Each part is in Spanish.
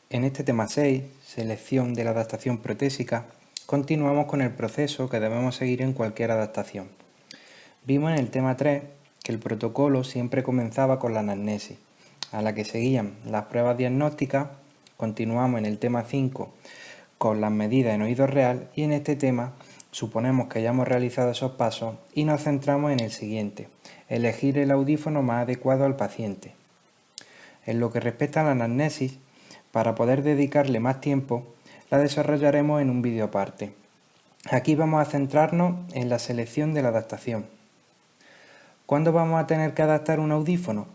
En este tema 6, selección de la adaptación protésica, continuamos con el proceso que debemos seguir en cualquier adaptación. Vimos en el tema 3 que el protocolo siempre comenzaba con la anamnesis, a la que seguían las pruebas diagnósticas. Continuamos en el tema 5 con las medidas en oído real y en este tema suponemos que ya hemos realizado esos pasos y nos centramos en el siguiente, elegir el audífono más adecuado al paciente. En lo que respecta a la anamnesis, para poder dedicarle más tiempo, la desarrollaremos en un vídeo aparte. Aquí vamos a centrarnos en la selección de la adaptación. ¿Cuándo vamos a tener que adaptar un audífono?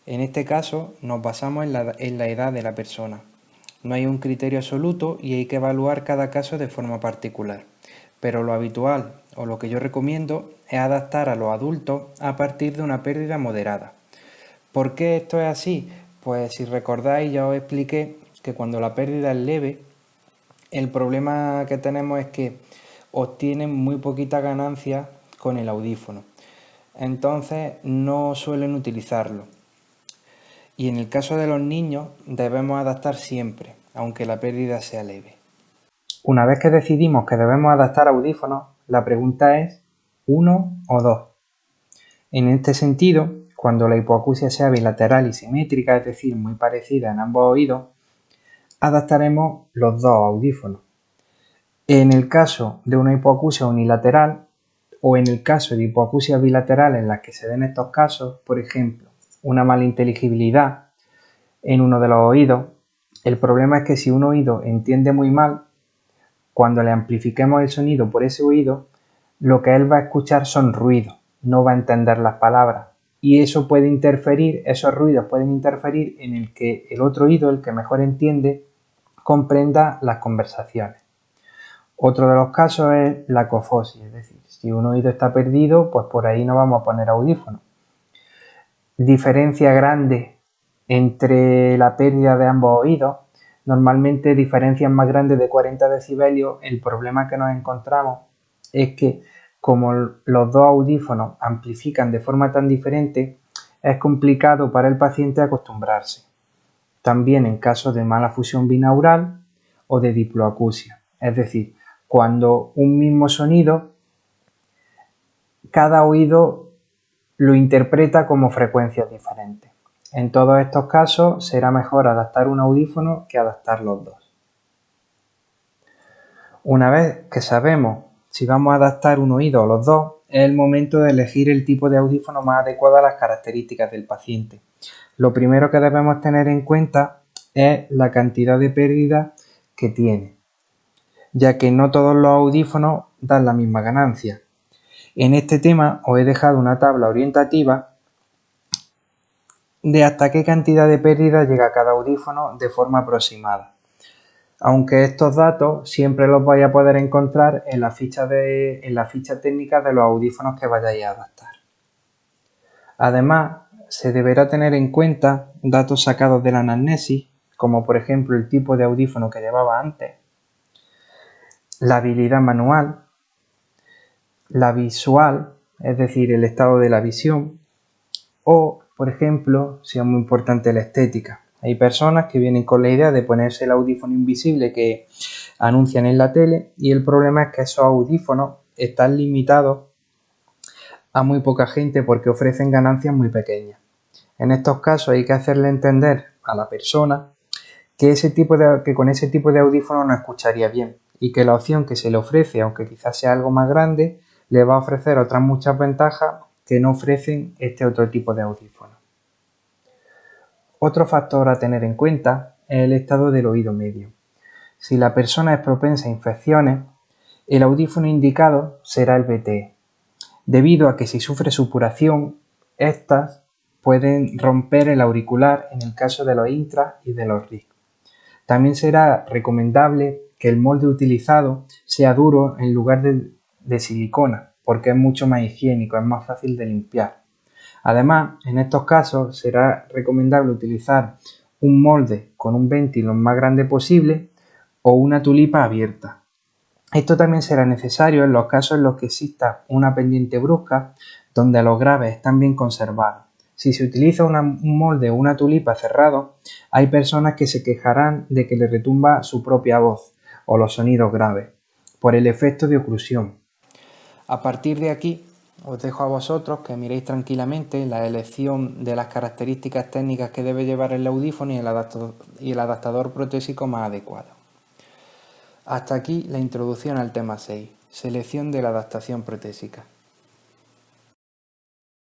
En este caso nos basamos en la edad de la persona. No hay un criterio absoluto y hay que evaluar cada caso de forma particular. Pero lo habitual o lo que yo recomiendo es adaptar a los adultos a partir de una pérdida moderada. ¿Por qué esto es así? Pues si recordáis ya os expliqué que cuando la pérdida es leve, el problema que tenemos es que obtienen muy poquita ganancia con el audífono. Entonces no suelen utilizarlo. Y en el caso de los niños debemos adaptar siempre, aunque la pérdida sea leve. Una vez que decidimos que debemos adaptar audífonos, la pregunta es ¿uno o dos? En este sentido, cuando la hipoacusia sea bilateral y simétrica, es decir, muy parecida en ambos oídos, adaptaremos los dos audífonos. En el caso de una hipoacusia unilateral o en el caso de hipoacusia bilateral en las que se den estos casos, por ejemplo, una mala inteligibilidad en uno de los oídos, el problema es que si un oído entiende muy mal, cuando le amplifiquemos el sonido por ese oído, lo que él va a escuchar son ruidos, no va a entender las palabras. Y eso puede interferir, esos ruidos pueden interferir en el que el otro oído, el que mejor entiende, comprenda las conversaciones. Otro de los casos es la cofosis, es decir, si un oído está perdido, pues por ahí no vamos a poner audífonos. Diferencia grande entre la pérdida de ambos oídos, normalmente diferencias más grandes de 40 decibelios. El problema que nos encontramos es que como los dos audífonos amplifican de forma tan diferente, es complicado para el paciente acostumbrarse. También en casos de mala fusión binaural o de diploacusia, es decir, cuando un mismo sonido, cada oído lo interpreta como frecuencias diferentes. En todos estos casos será mejor adaptar un audífono que adaptar los dos. Una vez que sabemos si vamos a adaptar un oído o los dos, es el momento de elegir el tipo de audífono más adecuado a las características del paciente. Lo primero que debemos tener en cuenta es la cantidad de pérdida que tiene, ya que no todos los audífonos dan la misma ganancia. En este tema os he dejado una tabla orientativa de hasta qué cantidad de pérdida llega cada audífono de forma aproximada. Aunque estos datos siempre los vais a poder encontrar en la ficha técnica de los audífonos que vayáis a adaptar. Además, se deberá tener en cuenta datos sacados de la anamnesis, como por ejemplo el tipo de audífono que llevaba antes, la habilidad manual, la visual, es decir, el estado de la visión, o, por ejemplo, si es muy importante la estética. Hay personas que vienen con la idea de ponerse el audífono invisible que anuncian en la tele y el problema es que esos audífonos están limitados a muy poca gente porque ofrecen ganancias muy pequeñas. En estos casos hay que hacerle entender a la persona que con ese tipo de audífono no escucharía bien y que la opción que se le ofrece, aunque quizás sea algo más grande, le va a ofrecer otras muchas ventajas que no ofrecen este otro tipo de audífono. Otro factor a tener en cuenta es el estado del oído medio. Si la persona es propensa a infecciones, el audífono indicado será el BTE, debido a que si sufre supuración, estas pueden romper el auricular en el caso de los intra y de los RIC. También será recomendable que el molde utilizado sea duro en lugar de silicona, porque es mucho más higiénico, es más fácil de limpiar. Además, en estos casos será recomendable utilizar un molde con un venti lo más grande posible o una tulipa abierta. Esto también será necesario en los casos en los que exista una pendiente brusca donde los graves están bien conservados. Si se utiliza un molde o una tulipa cerrado, hay personas que se quejarán de que le retumba su propia voz o los sonidos graves, por el efecto de oclusión. A partir de aquí, os dejo a vosotros que miréis tranquilamente la elección de las características técnicas que debe llevar el audífono y el adaptador protésico más adecuado. Hasta aquí la introducción al tema 6, selección de la adaptación protésica.